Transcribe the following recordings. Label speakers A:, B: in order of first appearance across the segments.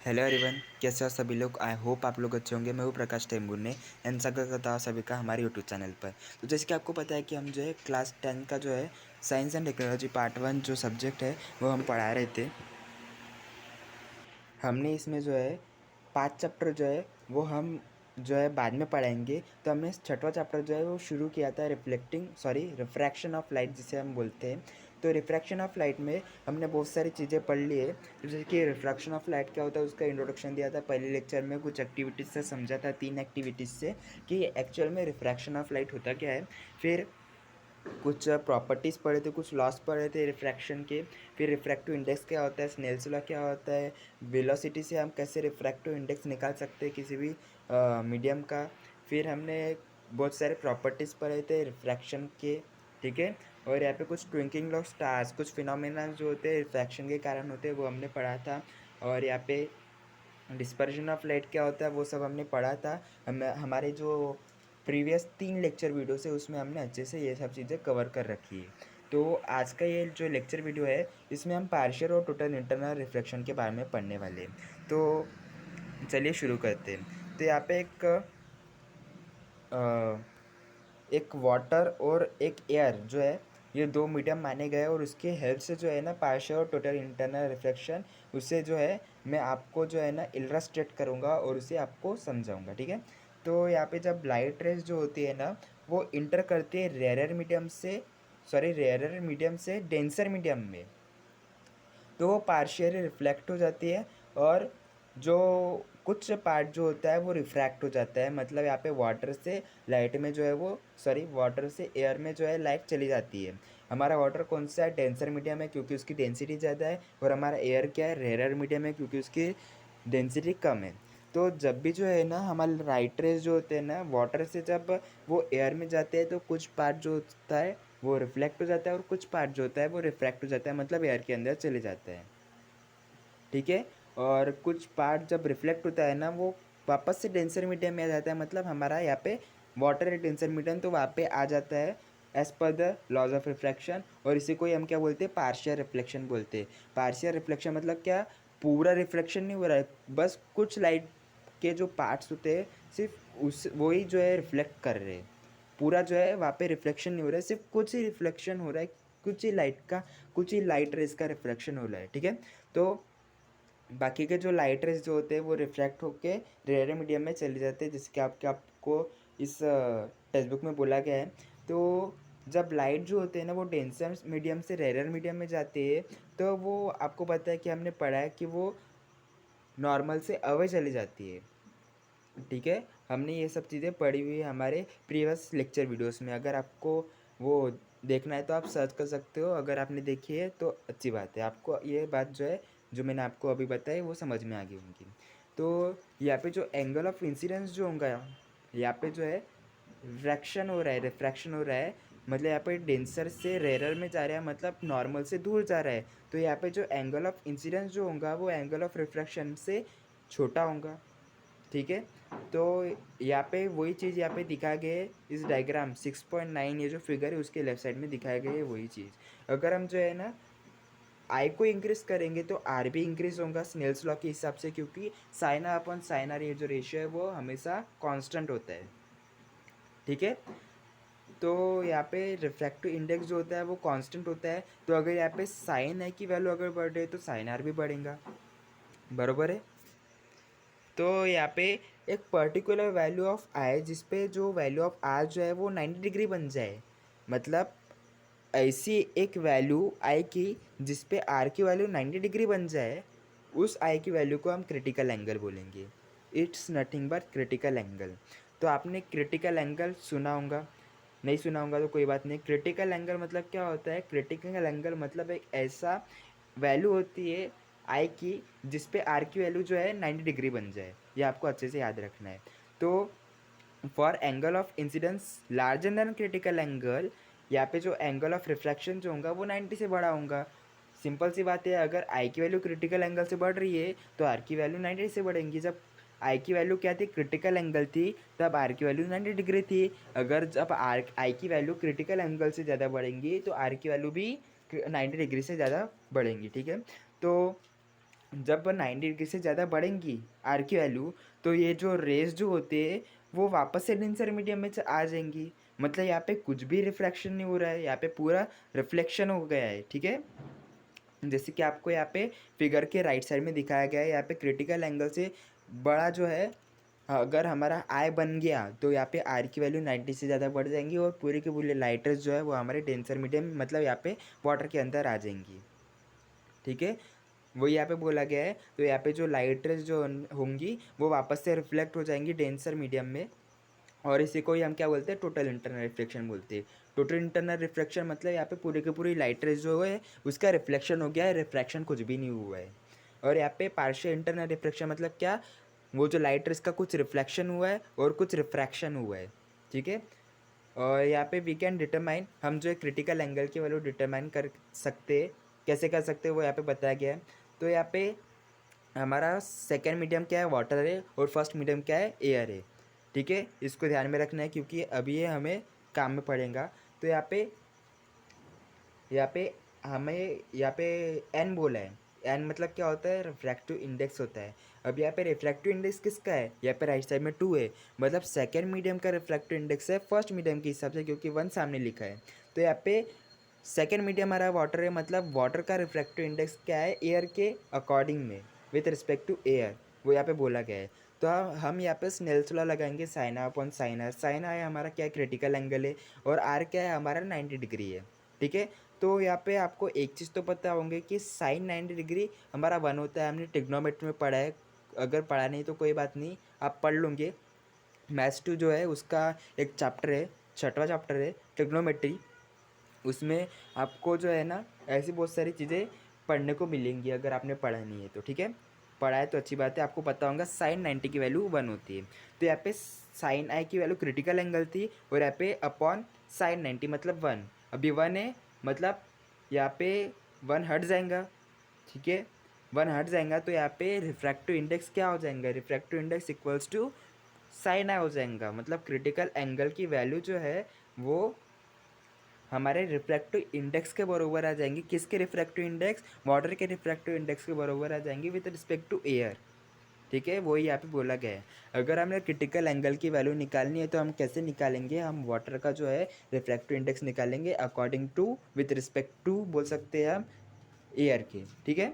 A: Hello everyone, कैसे हो सभी लोग। आई होप आप लोग अच्छे होंगे। मैं हूँ प्रकाश टेम्बुर्ने एंड स्वागत करता हूँ सभी का हमारे यूट्यूब चैनल पर। तो जैसे कि आपको पता है कि हम जो है क्लास 10 का जो है साइंस एंड टेक्नोलॉजी पार्ट 1 जो सब्जेक्ट है वो हम पढ़ा रहे थे। हमने इसमें जो है 5 चैप्टर जो है वो हम जो है बाद में पढ़ाएंगे। तो हमने छठवां चैप्टर जो है वो शुरू किया था रिफ्रैक्शन ऑफ लाइट जिसे हम बोलते हैं। तो रिफ्रैक्शन ऑफ लाइट में हमने बहुत सारी चीज़ें पढ़ ली है। जैसे कि रिफ्रैक्शन ऑफ लाइट क्या होता है उसका इंट्रोडक्शन दिया था पहले लेक्चर में, कुछ एक्टिविटीज़ से समझा था, 3 एक्टिविटीज़ से कि एक्चुअल में रिफ्रैक्शन ऑफ लाइट होता क्या है। फिर कुछ प्रॉपर्टीज़ पढ़े थे, कुछ लॉस पढ़े थे रिफ्रैक्शन के। फिर रिफ्रैक्टिव इंडेक्स क्या होता है, स्नेल्स लॉ क्या होता है, वेलोसिटी से हम कैसे रिफ्रैक्टिव इंडेक्स निकाल सकते हैं किसी भी मीडियम का। फिर हमने बहुत सारे प्रॉपर्टीज़ पढ़े थे रिफ्रैक्शन के, ठीक है। और यहाँ पे कुछ ट्विंकलिंग ऑफ स्टार्स, कुछ फिनोमेना जो होते हैं रिफ्रैक्शन के कारण होते हैं, वो हमने पढ़ा था। और यहाँ पे डिस्पर्जन ऑफ लाइट क्या होता है वो सब हमने पढ़ा था। हमारे जो प्रीवियस 3 लेक्चर वीडियो से उसमें हमने अच्छे से ये सब चीज़ें कवर कर रखी है। तो आज का ये जो लेक्चर वीडियो है इसमें हम पार्शियल और टोटल इंटरनल रिफ्लेक्शन के बारे में पढ़ने वाले हैं। तो चलिए शुरू करते हैं। तो यहाँ पे एक वाटर और एक एयर जो है ये 2 मीडियम माने गए और उसके हेल्प से जो है ना पार्शियल और टोटल इंटरनल रिफ्लेक्शन उसे जो है मैं आपको जो है ना इलस्ट्रेट करूँगा और उसे आपको समझाऊँगा, ठीक है। तो यहाँ पे जब लाइट रेज जो होती है ना वो इंटर करती है रेयरर मीडियम से डेंसर मीडियम में, तो वो पार्शियली रिफ्लेक्ट हो जाती है और जो कुछ पार्ट जो होता है वो रिफ्रैक्ट हो जाता है। मतलब यहाँ पे वाटर से लाइट में जो है वाटर से एयर में जो है लाइट चली जाती है। हमारा वाटर कौन सा है, डेंसर मीडियम है क्योंकि उसकी डेंसिटी ज़्यादा है, और हमारा एयर क्या है, रेयरर मीडियम है क्योंकि उसकी डेंसिटी कम है। तो जब भी जो है ना हमारे लाइट रेज जो होते हैं ना वाटर से जब वो एयर में जाते हैं तो कुछ पार्ट जो होता है वो रिफ्लेक्ट हो जाता है और कुछ पार्ट जो होता है वो रिफ्रैक्ट हो जाता है, मतलब एयर के अंदर चले जाता है, ठीक है। और कुछ पार्ट जब रिफ्लेक्ट होता है ना वो वापस से डेंसर मीडियम में आ जाता है, मतलब हमारा यहाँ पे वाटर है डेंसर मीडियम तो वहाँ पे आ जाता है as per the laws of reflection. और इसी को ही हम क्या बोलते हैं, पार्शियल रिफ्लेक्शन बोलते हैं। पार्शियल रिफ्लेक्शन मतलब क्या, पूरा रिफ्लेक्शन नहीं हो रहा है, बस कुछ लाइट के जो पार्ट्स होते हैं सिर्फ उस वही जो है रिफ्लेक्ट कर रहे हैं। पूरा जो है वहाँ पे रिफ्लेक्शन नहीं हो रहा है, सिर्फ कुछ ही रिफ्लेक्शन हो रहा है, कुछ ही लाइट रेज का रिफ्लेक्शन हो रहा है, ठीक है। तो बाकी के जो लाइट रेज जो होते हैं वो रिफ्रैक्ट होके रेयर मीडियम में चले जाते हैं, जिसके आपको इस टेक्स्ट बुक में बोला गया है। तो जब लाइट जो होते हैं ना वो डेंसर मीडियम से रेयर मीडियम में जाती है तो वो आपको पता है कि हमने पढ़ा है कि वो नॉर्मल से अवे चली जाती है, ठीक है। हमने ये सब चीज़ें पढ़ी हुई है हमारे प्रीवियस लेक्चर वीडियोस में। अगर आपको वो देखना है तो आप सर्च कर सकते हो, अगर आपने देखी है तो अच्छी बात है, आपको ये बात जो है जो मैंने आपको अभी बताई वो समझ में आ गई होंगी। तो यहाँ पे जो एंगल ऑफ इंसिडेंस जो होगा, यहाँ पे जो है रिफ्रैक्शन हो रहा है, मतलब यहाँ पे डेंसर से रेयरर में जा रहा है, मतलब नॉर्मल से दूर जा रहा है। तो यहाँ पे जो एंगल ऑफ इंसिडेंस जो होगा वो एंगल ऑफ रिफ्रैक्शन से छोटा होगा, ठीक है। तो यहाँ पे वही चीज़ यहाँ पे दिखाया गया है इस डायग्राम 6.9, ये जो फिगर है उसके लेफ्ट साइड में दिखाया गया है वही चीज़। अगर हम जो है ना आई को इंक्रीज करेंगे तो आर भी इंक्रीज होगा स्नेल्स लॉ के हिसाब से, क्योंकि साइन अपॉन साइन आर ये जो रेशियो है वो हमेशा कांस्टेंट होता है, ठीक है। तो यहाँ पे रिफ्रैक्टिव इंडेक्स जो होता है वो कांस्टेंट होता है, तो अगर यहाँ पे साइन आई की वैल्यू अगर बढ़ रही है तो साइन आर भी बढ़ेगा, बरोबर है। तो यहाँ पे एक पर्टिकुलर वैल्यू ऑफ आई जिस पे जो वैल्यू ऑफ आर जो है वो 90 डिग्री बन जाए, मतलब ऐसी एक वैल्यू आई की जिस पे आर की वैल्यू 90 डिग्री बन जाए, उस आई की वैल्यू को हम क्रिटिकल एंगल बोलेंगे। It's nothing but critical angle. तो आपने क्रिटिकल एंगल सुना होगा, नहीं सुना होगा तो कोई बात नहीं। क्रिटिकल एंगल मतलब क्या होता है, क्रिटिकल एंगल मतलब एक ऐसा वैल्यू होती है आई की जिस पे आर की वैल्यू जो है 90 डिग्री बन जाए, ये आपको अच्छे से याद रखना है। तो for angle of incidence larger than critical angle, यहाँ पे जो एंगल ऑफ रिफ्रैक्शन जो होगा वो 90 से बड़ा होगा। सिंपल सी बात है, अगर आई की वैल्यू क्रिटिकल एंगल से बढ़ रही है तो आर की वैल्यू 90 से बढ़ेंगी। जब आई की वैल्यू क्या थी, क्रिटिकल एंगल थी, तब आर की वैल्यू 90 डिग्री थी। अगर जब आई की वैल्यू क्रिटिकल एंगल से ज़्यादा बढ़ेंगी तो आर की वैल्यू भी 90 डिग्री से ज़्यादा बढ़ेंगी, ठीक है। तो जब 90 डिग्री से ज़्यादा बढ़ेंगी आर की वैल्यू, तो ये जो रेज जो होते हैं वो वापस से डेंसर मीडियम में आ जाएंगी। मतलब यहाँ पे कुछ भी रिफ्रैक्शन नहीं हो रहा है, यहाँ पे पूरा रिफ्लेक्शन हो गया है। ठीक है, जैसे कि आपको यहाँ पे फिगर के राइट साइड में दिखाया गया है, यहाँ पे क्रिटिकल एंगल से बड़ा जो है, अगर हमारा आई बन गया तो यहाँ पे आर की वैल्यू 90 से ज़्यादा बढ़ जाएंगी और पूरे के पूरे लाइटर्स जो है वो हमारे डेंसर मीडियम मतलब यहाँ पे वाटर के अंदर आ जाएंगी। ठीक है, वो यहाँ पे बोला गया है। तो यहाँ पे जो लाइट रेज जो होंगी वो वापस से रिफ्लेक्ट हो जाएंगी डेंसर मीडियम में, और इसी को ही हम क्या बोलते हैं, टोटल इंटरनल रिफ्लेक्शन बोलते हैं। टोटल इंटरनल रिफ्लेक्शन मतलब यहाँ पे पूरे के पूरी लाइट रेज जो है उसका रिफ्लेक्शन हो गया है, रिफ्रैक्शन कुछ भी नहीं हुआ है। और यहाँ पे पार्शियल इंटरनल रिफ्लेक्शन मतलब क्या, वो जो लाइट रेज का कुछ रिफ्लेक्शन हुआ है और कुछ रिफ्रैक्शन हुआ है। ठीक है, और यहाँ पे वी कैन डिटरमाइन, हम जो है क्रिटिकल एंगल की वैल्यू डिटरमाइन कर सकते हैं। कैसे कर सकते हैं वो यहाँ पे बताया गया है। तो यहाँ पे हमारा सेकेंड मीडियम क्या है, वाटर है, और फर्स्ट मीडियम क्या है, एयर है। ठीक है, इसको ध्यान में रखना है क्योंकि अभी ये हमें काम में पड़ेगा। तो यहाँ पे हमें यहाँ पे एन बोला है। एन मतलब क्या होता है, रिफ्रैक्टिव इंडेक्स होता है। अब यहाँ पे रिफ्रैक्टिव इंडेक्स किसका है, यहाँ पे राइट साइड में 2 है, मतलब सेकेंड मीडियम का रिफ्रैक्टिव इंडेक्स है फर्स्ट मीडियम के हिसाब से, क्योंकि 1 सामने लिखा है। तो यहाँ पे सेकेंड मीडियम हमारा वाटर है, मतलब वाटर का रिफ्रैक्टिव इंडेक्स क्या है, एयर के अकॉर्डिंग में, विथ रिस्पेक्ट टू एयर, वो यहाँ पे बोला गया है। तो हम यहाँ पे स्नेल्स लॉ लगाएंगे, sine upon sine R. Sine R हमारा क्या है, क्रिटिकल एंगल है, और आर क्या है, हमारा 90 डिग्री है। ठीक है, तो यहाँ पे आपको एक चीज़ तो पता होंगे कि साइन 90 डिग्री हमारा 1 होता है, हमने ट्रिग्नोमेट्री में पढ़ा है। अगर पढ़ा नहीं तो कोई बात नहीं, आप पढ़ लूँगे। मैथ्स 2 जो है उसका एक चैप्टर है, 6वां चैप्टर है ट्रिग्नोमेट्री। उसमें आपको जो है ना ऐसी बहुत सारी चीज़ें पढ़ने को मिलेंगी अगर आपने पढ़ा नहीं है तो। ठीक है, पढ़ा है तो अच्छी बात है, आपको पता होगा साइन 90 की वैल्यू 1 होती है। तो यहाँ पे साइन आई की वैल्यू क्रिटिकल एंगल थी, और यहाँ पे अपॉन साइन 90 मतलब 1। अभी 1 है, मतलब यहाँ पे 1 हट जाएगा। ठीक है, 1 हट जाएगा तो यहाँ पे रिफ्रैक्टिव इंडेक्स क्या हो जाएगा, refractive index equals to sine i हो जाएगा। मतलब क्रिटिकल एंगल की वैल्यू जो है वो हमारे रिफ्रैक्टिव इंडेक्स के बराबर आ जाएंगी। किसके रिफ्रैक्टिव इंडेक्स, वाटर के रिफ्रैक्टिव इंडेक्स के बराबर आ जाएंगी विद रिस्पेक्ट टू एयर। ठीक है, वही यहाँ पे बोला गया है। अगर हमें क्रिटिकल एंगल की वैल्यू निकालनी है तो हम कैसे निकालेंगे, हम वाटर का जो है रिफ्रैक्टिव इंडेक्स निकालेंगे according to, with respect to बोल सकते हैं हम, एयर के। ठीक है,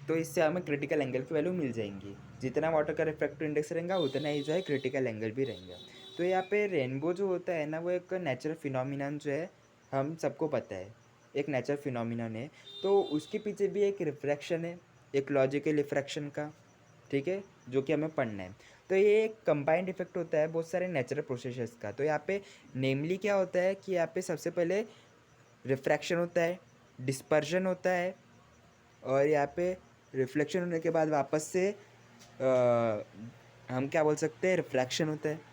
A: तो इससे हमें क्रिटिकल एंगल की वैल्यू मिल जाएंगी। जितना वाटर का रिफ्रैक्टिव इंडेक्स रहेगा उतना ही जो है क्रिटिकल एंगल भी रहेगा। तो यहाँ पे रेनबो जो होता है ना, वो एक नेचुरल फिनोमिनन जो है, हम सबको पता है, एक नेचुरल फिनोमिनन है। तो उसके पीछे भी एक रिफ्रैक्शन है, एक लॉजिकल रिफ्रैक्शन का। ठीक है, जो कि हमें पढ़ना है। तो ये एक कंबाइंड इफेक्ट होता है बहुत सारे नेचुरल प्रोसेसेस का। तो यहाँ पे नेमली क्या होता है कि यहाँ पे सबसे पहले रिफ्रैक्शन होता है, डिस्पर्जन होता है, और यहाँ पे रिफ्लेक्शन होने के बाद वापस से हम क्या बोल सकते हैं, रिफ्रैक्शन होता है।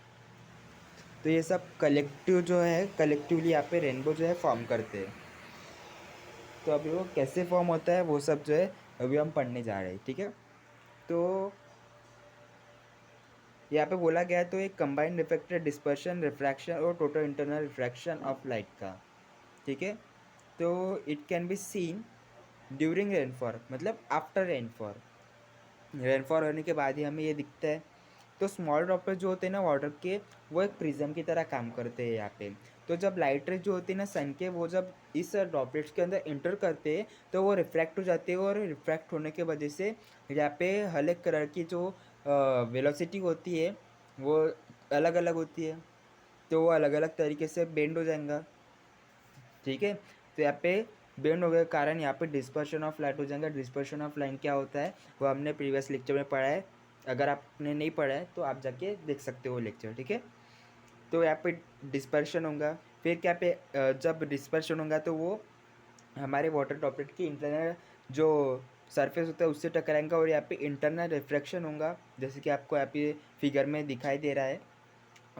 A: तो ये सब कलेक्टिव जो है, कलेक्टिवली यहाँ पे रेनबो जो है फॉर्म करते हैं। तो अभी वो कैसे फॉर्म होता है वो सब जो है अभी हम पढ़ने जा रहे हैं। ठीक है, तो यहाँ पे बोला गया है, तो एक कंबाइंड इफेक्ट है डिस्पर्शन, रिफ्रैक्शन और total internal refraction of light का। ठीक है, तो it can be seen during rainfall, मतलब आफ्टर रेनफॉल। रेनफॉल होने के बाद ही हमें ये दिखता है। तो स्मॉल ड्रॉपलेट जो होते हैं ना वाटर के, वो एक प्रिज्म की तरह काम करते हैं यहाँ पे। तो जब लाइट रेज जो होती है ना सन के, वो जब इस ड्रॉपलेट्स के अंदर इंटर करते हैं तो वो रिफ्रैक्ट हो जाते हैं, और रिफ्रैक्ट होने के वजह से यहाँ पे हर एक कलर की जो वेलोसिटी होती है वो अलग अलग होती है, तो वो अलग अलग तरीके से बेंड हो जाएगा। ठीक है, तो यहाँ पे बेंड होने के कारण यहाँ पे डिस्पर्शन ऑफ लाइट हो जाएगा। डिस्पर्शन ऑफ लाइट क्या होता है वो हमने प्रीवियस लेक्चर में पढ़ा है, अगर आपने नहीं पढ़ा है तो आप जाके देख सकते हो लेक्चर। ठीक है, तो यहाँ पे डिस्पर्शन होगा, फिर क्या पे जब डिस्पर्शन होगा तो वो हमारे वाटर ड्रॉपलेट की इंटरनल जो सरफेस होता है उससे टकराएंगा, और यहाँ पे इंटरनल रिफ्रैक्शन होगा जैसे कि आपको यहाँ पे फिगर में दिखाई दे रहा है।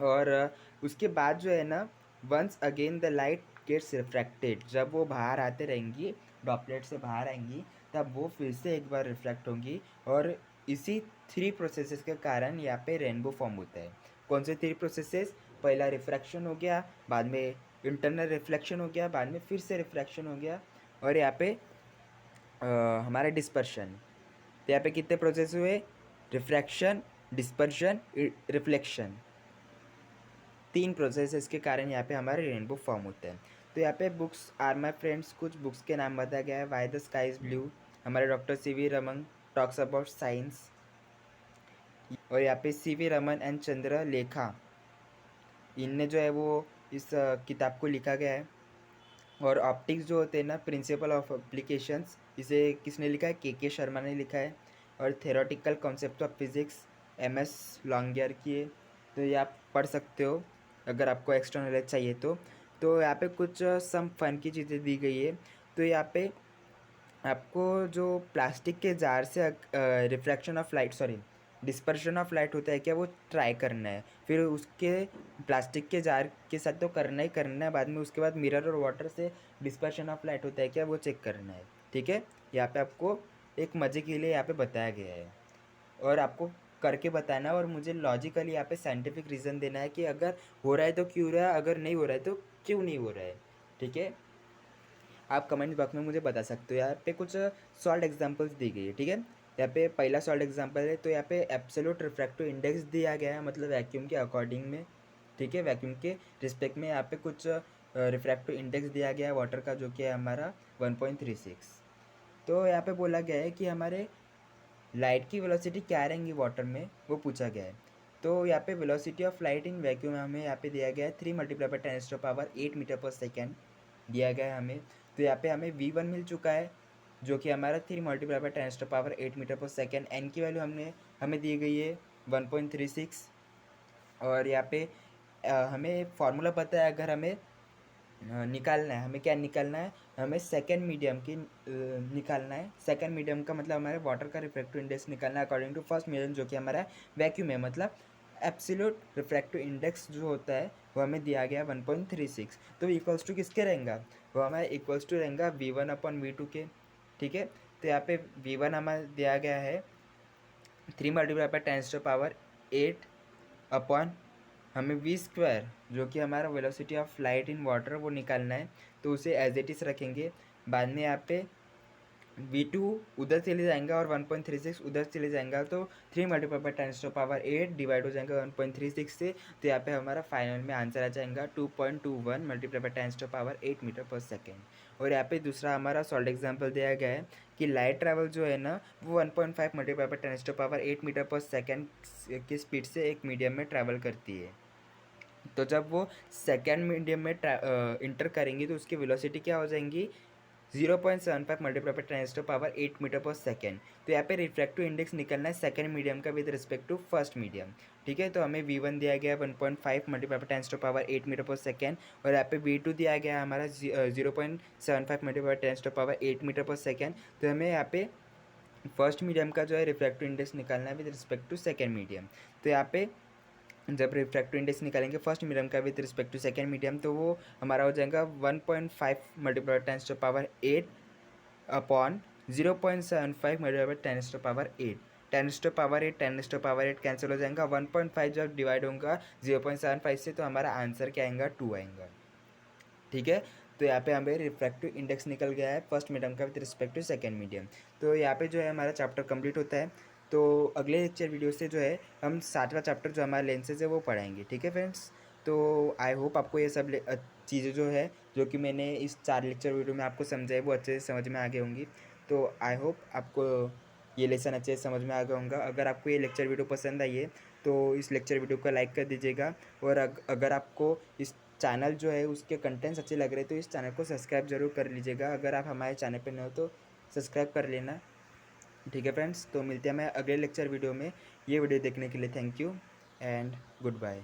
A: और उसके बाद जो है ना, once again the light gets refracted, जब वो बाहर आते रहेंगी, ड्रॉपलेट से बाहर आएंगी, तब वो फिर से एक बार रिफ्रैक्ट होंगी, और इसी 3 प्रोसेसेस के कारण यहाँ पे रेनबो फॉर्म होता है। कौन से 3 प्रोसेसेस, पहला रिफ्रैक्शन हो गया, बाद में इंटरनल रिफ्लेक्शन हो गया, बाद में फिर से रिफ्रैक्शन हो गया, और यहाँ पे हमारा डिस्पर्शन। तो यहाँ पे कितने प्रोसेस हुए, रिफ्रैक्शन, डिस्पर्शन, रिफ्लेक्शन, 3 प्रोसेस के कारण यहाँ पे हमारे रेनबो फॉर्म होता है। तो यहाँ पे बुक्स आर माई फ्रेंड्स, कुछ बुक्स के नाम बताया गया है। Why the sky is blue, हमारे doctor C V. Raman talks about science. और यहाँ पे सी.वी. रमन एंड चंद्र लेखा, इनने जो है वो इस किताब को लिखा गया है। और ऑप्टिक्स जो होते हैं ना, प्रिंसिपल ऑफ एप्लीकेशंस, इसे किसने लिखा है, के शर्मा ने लिखा है। और theoretical concept of physics, M S. Longair की है। तो ये आप पढ़ सकते हो अगर आपको एक्स्ट्रा नॉलेज चाहिए तो यहाँ पे कुछ सम फन की चीज़ें दी गई है। तो यहाँ पे आपको जो प्लास्टिक के जार से refraction of light, sorry dispersion of light होता है क्या, वो ट्राई करना है। फिर उसके प्लास्टिक के जार के साथ तो करना ही करना है, बाद में उसके बाद मिरर और वाटर से डिस्पर्शन ऑफ लाइट होता है क्या, वो चेक करना है। ठीक है, यहाँ पे आपको एक मज़े के लिए यहाँ पे बताया गया है और आपको करके बताना है और मुझे लॉजिकली यहाँ पे साइंटिफिक रीज़न देना है कि अगर हो रहा है तो क्यों हो रहा है, अगर नहीं हो रहा है तो क्यों नहीं हो रहा है। ठीक है, आप कमेंट बॉक्स में मुझे बता सकते हो। यहाँ पे कुछ सॉल्ट एग्जांपल्स दी गई है। ठीक है, यहाँ पे पहला सॉल्ट एग्जांपल है, तो यहाँ पे एब्सोल्यूट रिफ्रैक्टिव इंडेक्स दिया गया है, मतलब वैक्यूम के अकॉर्डिंग में। ठीक है, वैक्यूम के रिस्पेक्ट में यहाँ पे कुछ रिफ्रैक्टिव इंडेक्स दिया गया है वाटर का, जो कि है हमारा 1.36। तो यहाँ पे बोला गया है कि हमारे लाइट की वेलोसिटी क्या रहेंगी वाटर में, वो पूछा गया है। तो यहाँ पे velocity of light in vacuum हमें यहाँ पे दिया गया है 3 × 10⁻8 मीटर पर सेकेंड दिया गया है हमें। तो यहाँ पे हमें V1 मिल चुका है, जो कि हमारा 3 × 10⁸ मीटर पर सेकेंड। एन की वैल्यू हमें दी गई है 1.36। और यहाँ पे हमें फार्मूला पता है, अगर हमें निकालना है, हमें क्या निकालना है, हमें सेकेंड मीडियम की निकालना है। सेकेंड मीडियम का मतलब हमारे वाटर का रिफ्रैक्टिव इंडेक्स निकालना है अकॉर्डिंग टू फर्स्ट मीडियम, जो कि हमारा वैक्यूम है। मतलब एब्सोल्यूट रिफ्रैक्टिव इंडेक्स जो होता है वो हमें दिया गया 1.36। तो इक्वल्स टू किसके रहेगा, वो हमारा इक्वल्स टू रहेगा V1/V2 के। ठीक है, तो यहाँ पे V1 हमें दिया गया है 3 × 10⁸ अपॉन हमें V², जो कि हमारा velocity of light in water, वो निकालना है। तो उसे एज इट इज़ रखेंगे। बाद में यहाँ पे V2 उधर चले जाएंगा और 1.36 उधर चले जाएंगा, तो 3 × 10⁸8 डिवाइड हो जाएगा 1.36 से। तो यहाँ पे हमारा फाइनल में आंसर आ जाएगा 2.21 × 10⁸8 मीटर पर सेकेंड। और यहाँ पे दूसरा हमारा सॉल्ट एग्जाम्पल दिया गया है कि लाइट ट्रैवल जो है ना, वो 1.5 × 10⁸8 मीटर पर सेकेंड की स्पीड से एक मीडियम में ट्रैवल करती है। तो जब वो सेकेंड मीडियम में इंटर करेंगी तो उसकी वेलोसिटी क्या हो जाएंगी, 0.75 × 10⁸8 मीटर पर सेकेंड। तो यहाँ पे रिफ्रैक्टिव इंडेक्स निकलना है सेकेंड मीडियम का with respect to first medium. ठीक है, तो हमें V1 दिया गया 1.5 × 10⁸8 मीटर पर सेकेंड, और यहाँ पे V2 दिया गया हमारा 0.75 × 10⁸8 मीटर पर सेकेंड। तो हमें यहाँ पे फर्स्ट मीडियम का जो है रिफ्रैक्टिव इंडेक्स निकालना है with respect to second medium. तो यहाँ पे जब रिफ्रैक्टिव इंडेक्स निकालेंगे फर्स्ट मीडियम का with respect to second medium, तो वो हमारा हो जाएगा 1.5 × 10⁸8 अपॉन 0.75 × 10⁸8। 10⁸8 कैंसिल हो जाएगा, 1.5 जब डिवाइड होगा 0.75 से, तो हमारा आंसर क्या आएगा, 2 आएगा। ठीक है, तो यहाँ पे हमें रिफ्रैक्टिव इंडेक्स निकल गया है फर्स्ट मीडियम का with respect to second medium. तो यहाँ पे जो है हमारा चैप्टर कंप्लीट होता है। तो अगले लेक्चर वीडियो से जो है हम 7वां चैप्टर जो हमारा लेंसेज है वो पढ़ाएंगे। ठीक है फ्रेंड्स, तो आई होप आपको ये सब चीज़ें जो है, जो कि मैंने इस 4 लेक्चर वीडियो में आपको समझाई, वो अच्छे से समझ में आ गई होंगी। तो आई होप आपको ये लेसन अच्छे से समझ में आ गया होगा। अगर आपको ये लेक्चर वीडियो पसंद आई है तो इस लेक्चर वीडियो को लाइक कर दीजिएगा। और अगर आपको इस चैनल जो है उसके कंटेंट्स अच्छे लग रहे हैं तो इस चैनल को सब्सक्राइब जरूर कर लीजिएगा। अगर आप हमारे चैनल पर नए हो तो सब्सक्राइब कर लेना। ठीक है फ्रेंड्स, तो मिलते हैं मैं अगले लेक्चर वीडियो में। ये वीडियो देखने के लिए thank you and good bye.